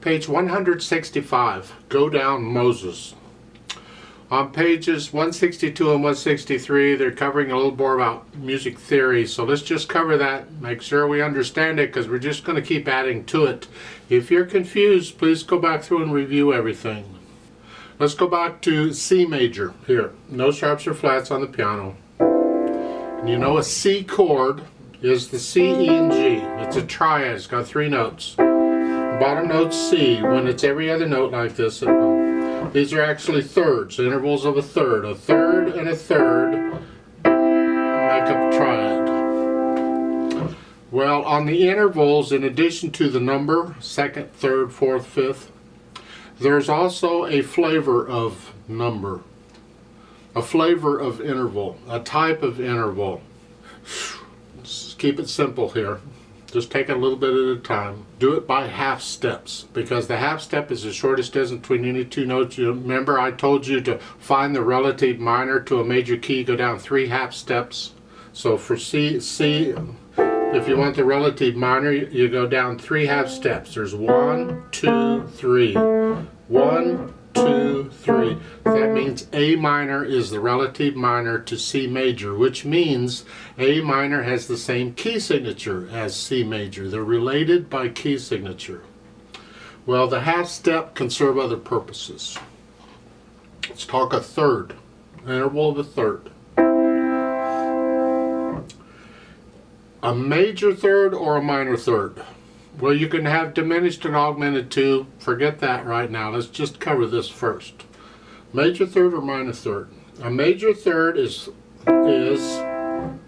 Page 165, Go Down Moses. On pages 162 and 163, they're covering a little more about music theory. So let's just cover that, make sure we understand it, because we're just going to keep adding to it. If you're confused, please go back through and review everything. Let's go back to C major here. No sharps or flats on the piano. And you know a C chord is the C, E, and G. It's a triad. It's got 3 notes. Bottom note C, when it's every other note like this, these are actually thirds, intervals of a third. A third and a third make up a triad. Well, on the intervals, in addition to the number, 2nd, 3rd, 4th, 5th, there's also a flavor of number, a flavor of interval, a type of interval. Let's keep it simple here. Just take it a little bit at a time. Do it by half steps, because the half step is the shortest distance between any 2 notes. You remember I told you to find the relative minor to a major key, go down 3 half steps. So for C, if you want the relative minor, you go down 3 half steps. There's 1, 2, 3. 1, 2, 3. That means A minor is the relative minor to C major, which means A minor has the same key signature as C major. They're related by key signature. Well, the half step can serve other purposes. Let's talk a third, interval of a third. A major third or a minor third? Well, you can have diminished and augmented too. Forget that right now. Let's just cover this first. Major third or minor third? A major third is that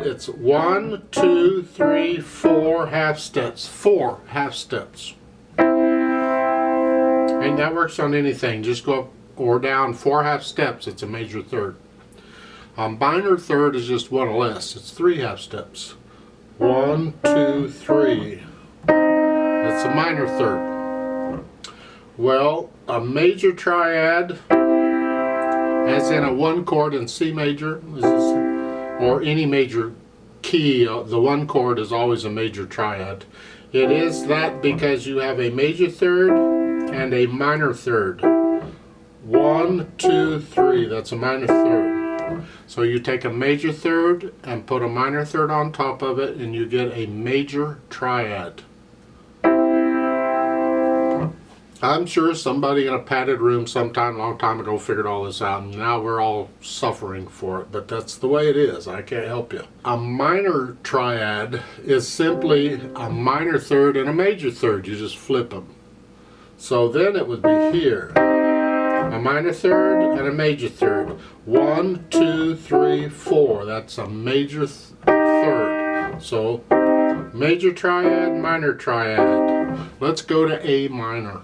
it's 1, 2, 3, 4 half steps. 4 half steps. And that works on anything. Just go up or down 4 half steps. It's a major third. A minor third is just 1 less. It's 3 half steps. 1, 2, 3. That's a minor third. Well, a major triad, as in a 1 chord in C major, or any major key, the 1 chord is always a major triad. It is that because you have a major third and a minor third. 1, 2, 3, that's a minor third. So you take a major third and put a minor third on top of it, and you get a major triad. I'm sure somebody in a padded room sometime, long time ago, figured all this out, and now we're all suffering for it, but that's the way it is. I can't help you. A minor triad is simply a minor third and a major third. You just flip them. So then it would be here. A minor third and a major third. 1, 2, 3, 4. That's a major third. So major triad, minor triad. Let's go to A minor.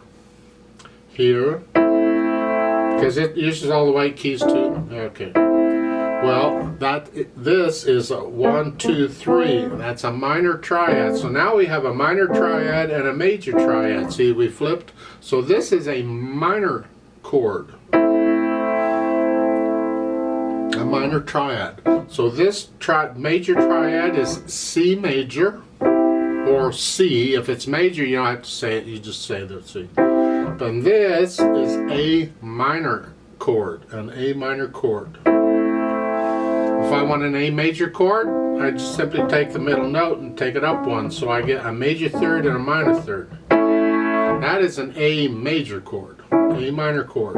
Here, because it uses all the white keys too. Okay. Well, this is a 1, 2, 3. That's a minor triad. So now we have a minor triad and a major triad. See, we flipped. So this is a minor chord. A minor triad. So this major triad is C major, or C. If it's major, you don't have to say it. You just say the C. And this is A minor chord, an A minor chord. If I want an A major chord, I just simply take the middle note and take it up 1, so I get a major third and a minor third. That is an A major chord, A minor chord.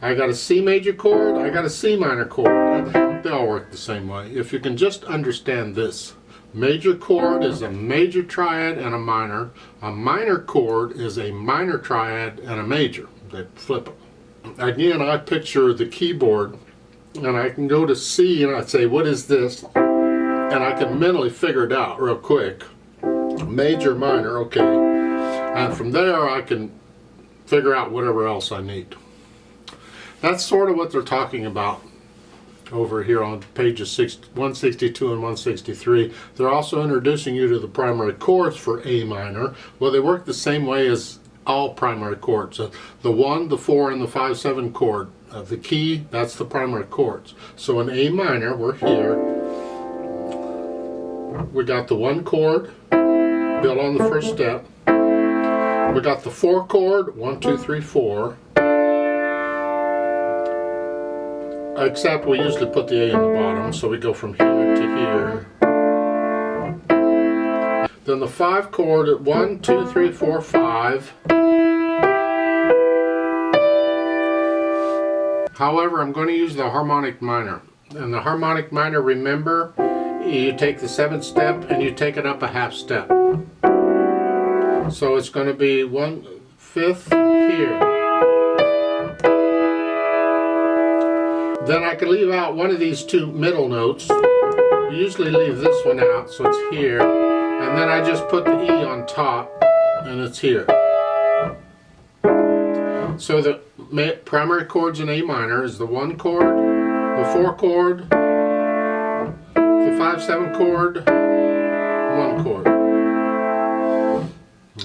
I got a C major chord, I got a C minor chord. They all work the same way. If you can just understand this. Major chord is a major triad and a minor. A minor chord is a minor triad and a major. They flip them. Again, I picture the keyboard, and I can go to C and I'd say, what is this? And I can mentally figure it out real quick. Major, minor, okay. And from there I can figure out whatever else I need. That's sort of what they're talking about over here on pages 162 and 163. They're also introducing you to the primary chords for A minor. Well, they work the same way as all primary chords. The 1, the 4, and the 5, 7 chord. The key, that's the primary chords. So in A minor, we're here. We got the 1 chord built on the first step. We got the 4 chord, 1, 2, 3, 4. Except we usually put the A in the bottom, so we go from here to here. Then the 5 chord at 1, 2, 3, 4, 5. However, I'm going to use the harmonic minor. And the harmonic minor, remember, you take the 7th step and you take it up a half step. So it's going to be 1/5 here. Then I can leave out one of these 2 middle notes. We usually leave this one out, so it's here. And then I just put the E on top, and it's here. So the primary chords in A minor is the 1 chord, the 4 chord, the 5/7 chord, 1 chord.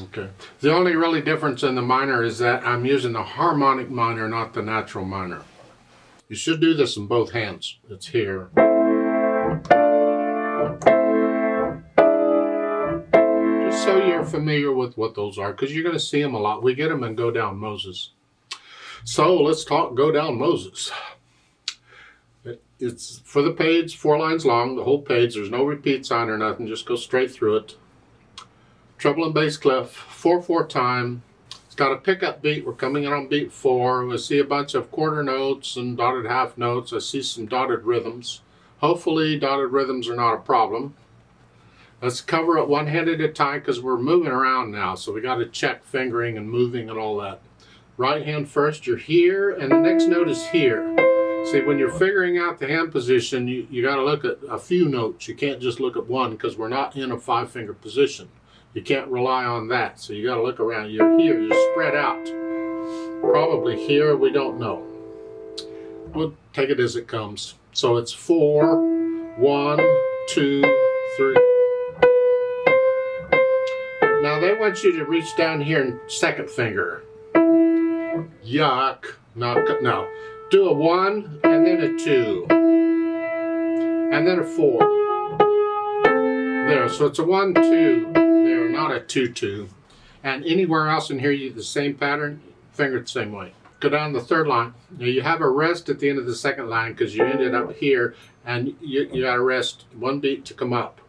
Okay. The only really difference in the minor is that I'm using the harmonic minor, not the natural minor. You should do this in both hands. It's here. Just so you're familiar with what those are, because you're going to see them a lot. We get them in Go Down Moses. So let's talk Go Down Moses. It's for the page, 4 lines long, the whole page. There's no repeats on or nothing. Just go straight through it. Treble and bass clef, 4/4 time. It's got a pickup beat. We're coming in on beat 4. We see a bunch of quarter notes and dotted half notes. I see some dotted rhythms. Hopefully dotted rhythms are not a problem. Let's cover it one hand at a time because we're moving around now. So we got to check fingering and moving and all that. Right hand first, you're here, and the next note is here. See, when you're figuring out the hand position, you got to look at a few notes. You can't just look at one because we're not in a 5-finger position. You can't rely on that. So you got to look around. You're here, you're spread out. Probably here, we don't know. We'll take it as it comes. So it's 4, 1, 2, 3. Now they want you to reach down here and 2nd finger. Yuck. No. Do a 1 and then a 2. And then a 4. There, so it's a 1, 2 there, not a 2, 2. And anywhere else in here, you the same pattern, finger it the same way. Go down the 3rd line. Now you have a rest at the end of the 2nd line because you ended up here and you got to rest 1 beat to come up.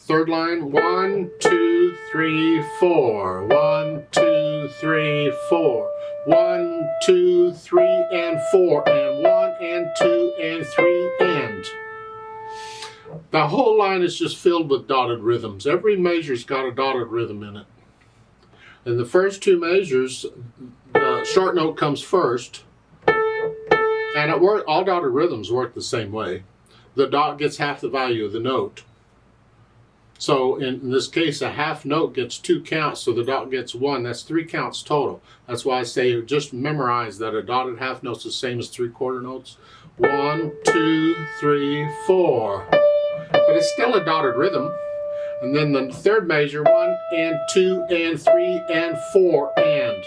3rd line, 1, 2, 3, 4. 1, 2, 3, 4. 1, 2, 3, and 4. And 1, and 2, and 3, and. The whole line is just filled with dotted rhythms. Every measure's got a dotted rhythm in it. In the first 2 measures, the short note comes first. And all dotted rhythms work the same way. The dot gets half the value of the note. So in this case, a half note gets 2 counts, so the dot gets 1. That's 3 counts total. That's why I say just memorize that a dotted half note's the same as 3/4 notes. 1, 2, 3, 4. But it's still a dotted rhythm. And then the 3rd measure, 1 and 2 and 3 and 4 and.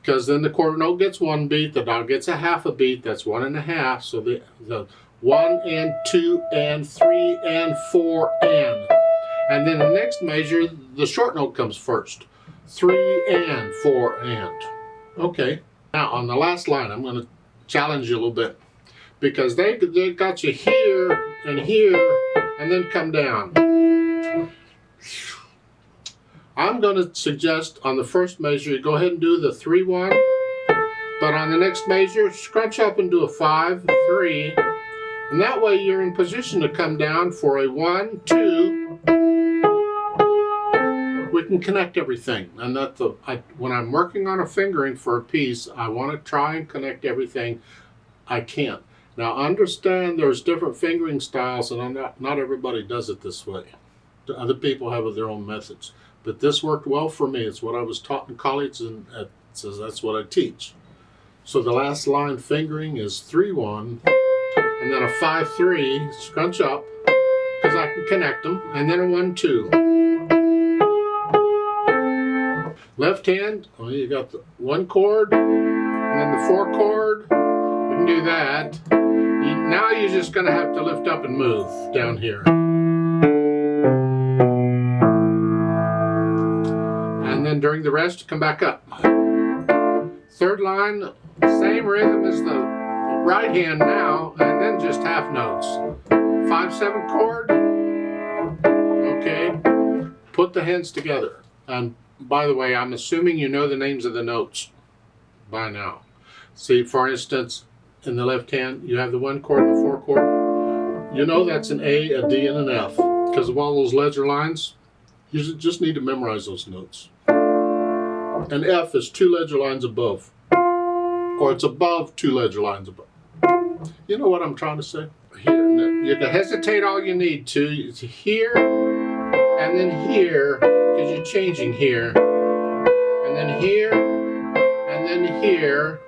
Because then the quarter note gets 1 beat, the dot gets a half a beat, that's 1 1/2. So the 1 and 2 and 3 and 4 and. And then the next measure, the short note comes first. 3 and 4 and. Okay. Now on the last line, I'm going to challenge you a little bit. Because they got you here and then come down. I'm going to suggest on the first measure, you go ahead and do the 3-1. But on the next measure, scrunch up and do a 5-3. And that way you're in position to come down for a 1, 2. We can connect everything. And when I'm working on a fingering for a piece, I want to try and connect everything. I can't. Now understand there's different fingering styles, and not everybody does it this way. Other people have their own methods. But this worked well for me. It's what I was taught in college, and so that's what I teach. So the last line fingering is 3-1, and then a 5-3, scrunch up, because I can connect them, and then a 1-2. Left hand, you got the 1 chord, and then the 4 chord. We can do that. Now you're just going to have to lift up and move down here. And and then during the rest, come back up. Third line, same rhythm as the right hand now, and then just half notes. 5/7 chord. Okay. Put the hands together. And by the way, I'm assuming you know the names of the notes by now. See, for instance, in the left hand, you have the 1 chord and the 4 chord. You know that's an A, a D, and an F. Because of all those ledger lines, you just need to memorize those notes. An F is 2 ledger lines above. Or it's above 2 ledger lines above. You know what I'm trying to say? Here, you can hesitate all you need to. It's here, and then here, because you're changing here. And then here, and then here.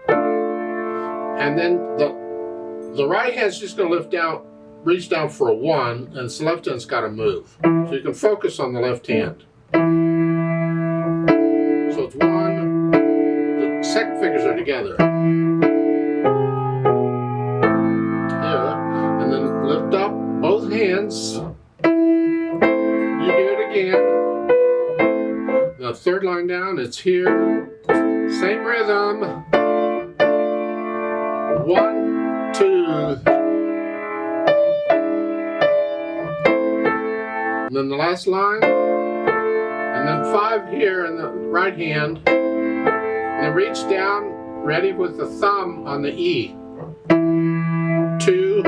And then the right hand's just going to lift down, reach down for a 1, and the left hand's got to move. So you can focus on the left hand. So it's 1, the second fingers are together. Here, and then lift up both hands. You do it again. The third line down, it's here. Same rhythm. 1, 2. And then the last line, and then 5 here in the right hand, and then reach down, ready with the thumb on the E. 2.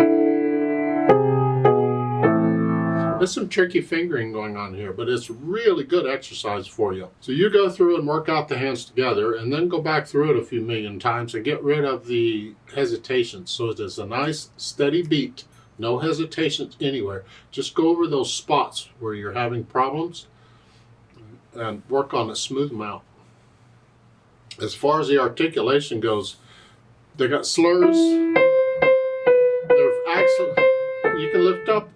There's some tricky fingering going on here, but it's really good exercise for you. So you go through and work out the hands together, and then go back through it a few million times and get rid of the hesitations. So it's a nice steady beat. No hesitations anywhere. Just go over those spots where you're having problems and work on it, smooth them out. As far as the articulation goes, they got slurs. They're accent. You can lift up.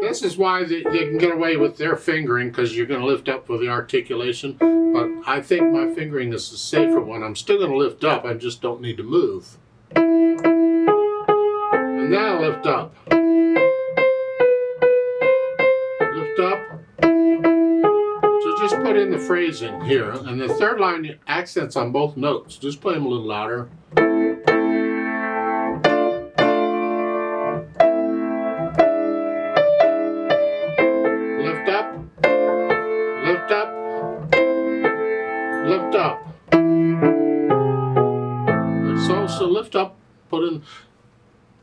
This is why they can get away with their fingering, because you're going to lift up with the articulation. But I think my fingering is the safer one. I'm still going to lift up. I just don't need to move. And now lift up. Lift up. So just put in the phrasing here. And the third line accents on both notes. Just play them a little louder. Lift up. Lift up. Lift up. So lift up, put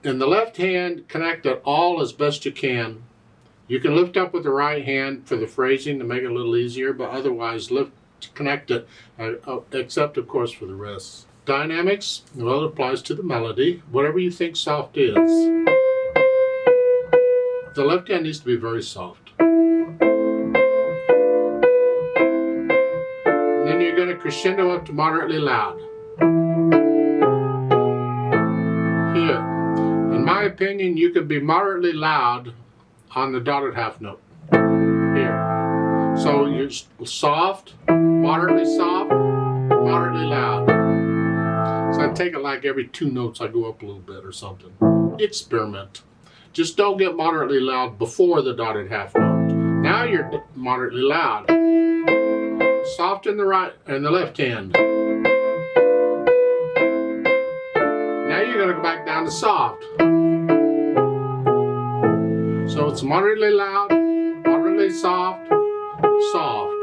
in the left hand, connect it all as best you can. You can lift up with the right hand for the phrasing to make it a little easier, but otherwise connect it, except of course for the rest. Dynamics, well, it applies to the melody, whatever you think soft is. The left hand needs to be very soft. And then you're going to crescendo up to moderately loud. Here. In my opinion, you could be moderately loud on the dotted half note. Here. So you're soft, moderately loud. So I take it like every 2 notes I go up a little bit or something. Experiment. Just don't get moderately loud before the dotted half note. Now you're moderately loud. Soft in the right and the left hand. Now you're going to go back down to soft. So it's moderately loud, moderately soft, soft.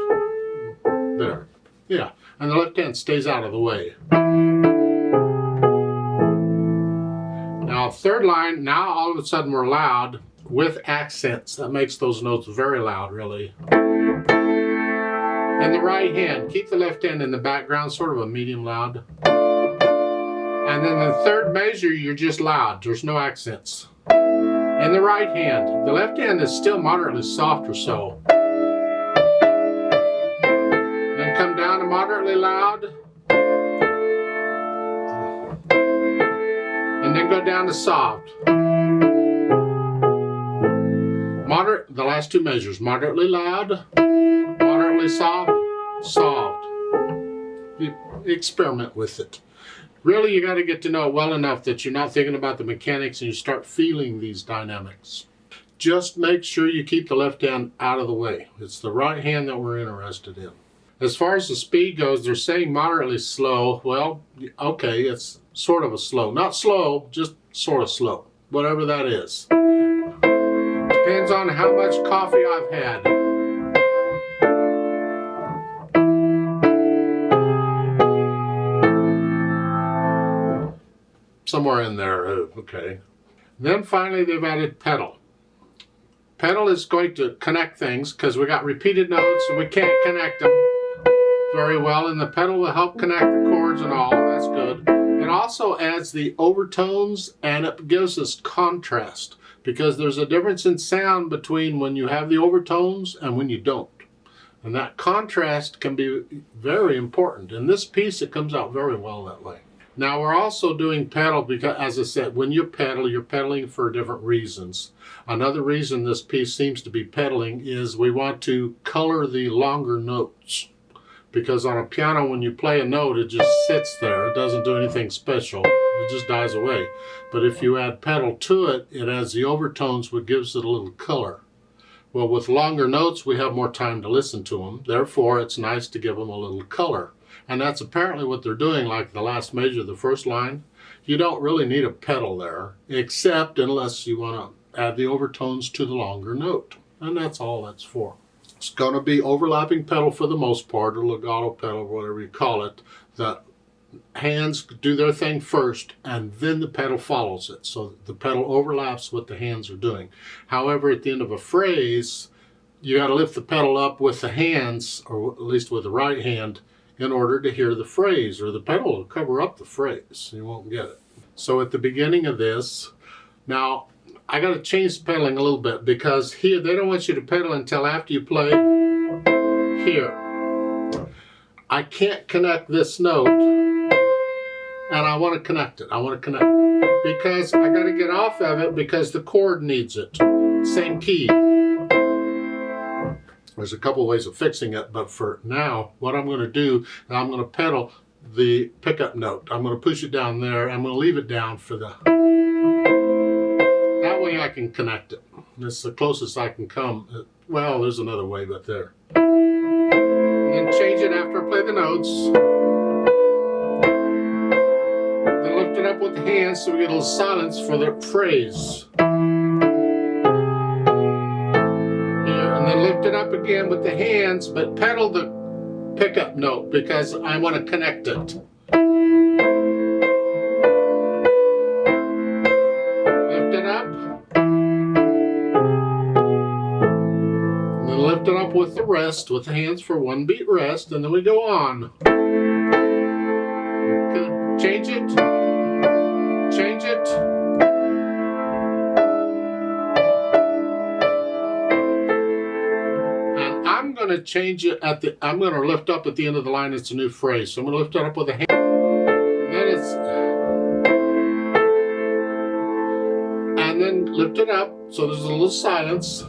There. Yeah. And the left hand stays out of the way. Now, third line, now all of a sudden we're loud with accents. That makes those notes very loud, really. And the right hand, keep the left hand in the background, sort of a medium loud. And then the third measure, you're just loud. There's no accents. And the right hand. The left hand is still moderately soft or so. Then come down to moderately loud. And then go down to soft. The last 2 measures. Moderately loud, moderately soft, soft. You experiment with it. Really, you got to get to know it well enough that you're not thinking about the mechanics and you start feeling these dynamics. Just make sure you keep the left hand out of the way. It's the right hand that we're interested in. As far as the speed goes, they're saying moderately slow. Well, okay, it's sort of a slow. Not slow, just sort of slow. Whatever that is. Depends on how much coffee I've had. Somewhere in there, okay. Then finally they've added pedal. Pedal is going to connect things because we got repeated notes and we can't connect them very well, and the pedal will help connect the chords and all. That's good. It also adds the overtones and it gives us contrast because there's a difference in sound between when you have the overtones and when you don't. And that contrast can be very important. In this piece, it comes out very well that way. Now we're also doing pedal because, as I said, when you pedal, you're pedaling for different reasons. Another reason this piece seems to be pedaling is we want to color the longer notes. Because on a piano, when you play a note, it just sits there. It doesn't do anything special. It just dies away. But if you add pedal to it, it adds the overtones, which gives it a little color. Well, with longer notes, we have more time to listen to them. Therefore, it's nice to give them a little color. And that's apparently what they're doing, like the last measure, the first line. You don't really need a pedal there, except unless you want to add the overtones to the longer note. And that's all that's for. It's going to be overlapping pedal for the most part, or legato pedal, whatever you call it. The hands do their thing first, and then the pedal follows it. So the pedal overlaps what the hands are doing. However, at the end of a phrase, you got to lift the pedal up with the hands, or at least with the right hand, in order to hear the phrase, or the pedal will cover up the phrase. You won't get it. So at the beginning of this, now I got to change the pedaling a little bit because here they don't want you to pedal until after you play here. I can't connect this note, and I want to connect it. I want to connect it because I got to get off of it because the chord needs it. Same key. There's a couple ways of fixing it, but for now, what I'm going to do, I'm going to pedal the pickup note. I'm going to push it down there. I'm going to leave it down for the... That way I can connect it. It's the closest I can come. Well, there's another way, but there. And then change it after I play the notes. Then lift it up with the hands so we get a little silence for the phrase. And then lift it up again with the hands, but pedal the pickup note because I want to connect it. Lift it up. And then lift it up with the rest, with the hands for one beat rest, and then we go on. Change it. Change it. I'm going to change it at the, I'm going to lift up at the end of the line. It's a new phrase. So I'm going to lift it up with a hand. And then lift it up. So there's a little silence.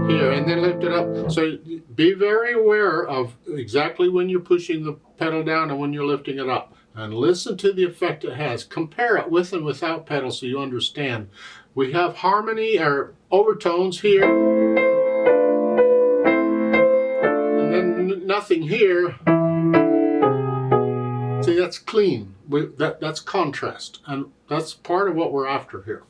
Here. And then lift it up. So be very aware of exactly when you're pushing the pedal down and when you're lifting it up. And listen to the effect it has. Compare it with and without pedal so you understand. We have harmony or overtones here, and then nothing here. See, that's clean. That's contrast, and that's part of what we're after here.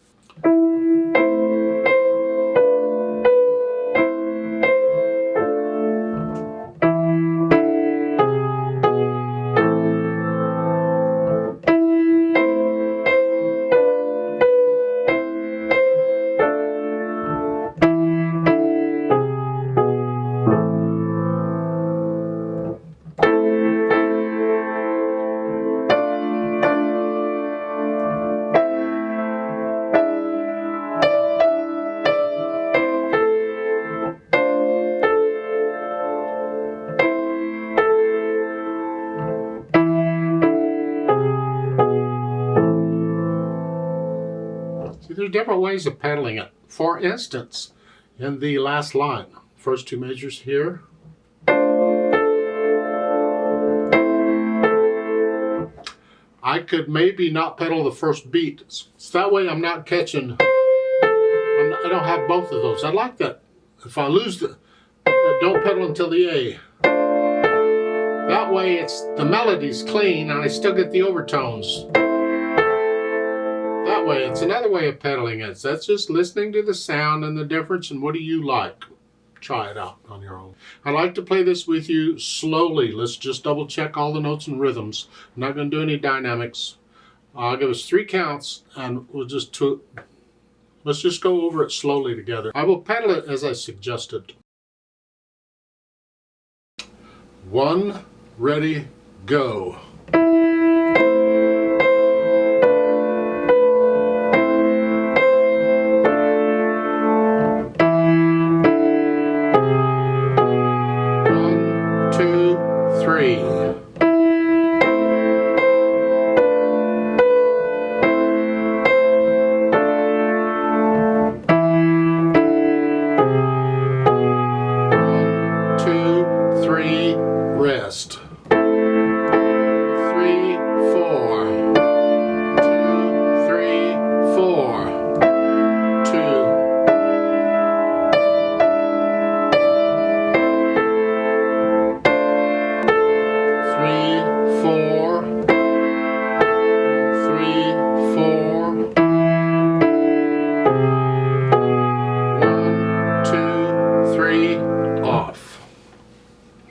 There's different ways of pedaling it. For instance, in the last line, first two measures here, I could maybe not pedal the first beat. So that way I'm not catching, I don't have both of those. I like that. If I lose the, Don't pedal until the A. That way the melody's clean and I still get the overtones. That way, it's another way of pedaling it. So that's just listening to the sound and the difference and what do you like. Try it out on your own. I like to play this with you slowly. Let's just double check all the notes and rhythms. I'm not going to do any dynamics. I'll give us 3 counts and let's just go over it slowly together. I will pedal it as I suggested. 1, ready, go.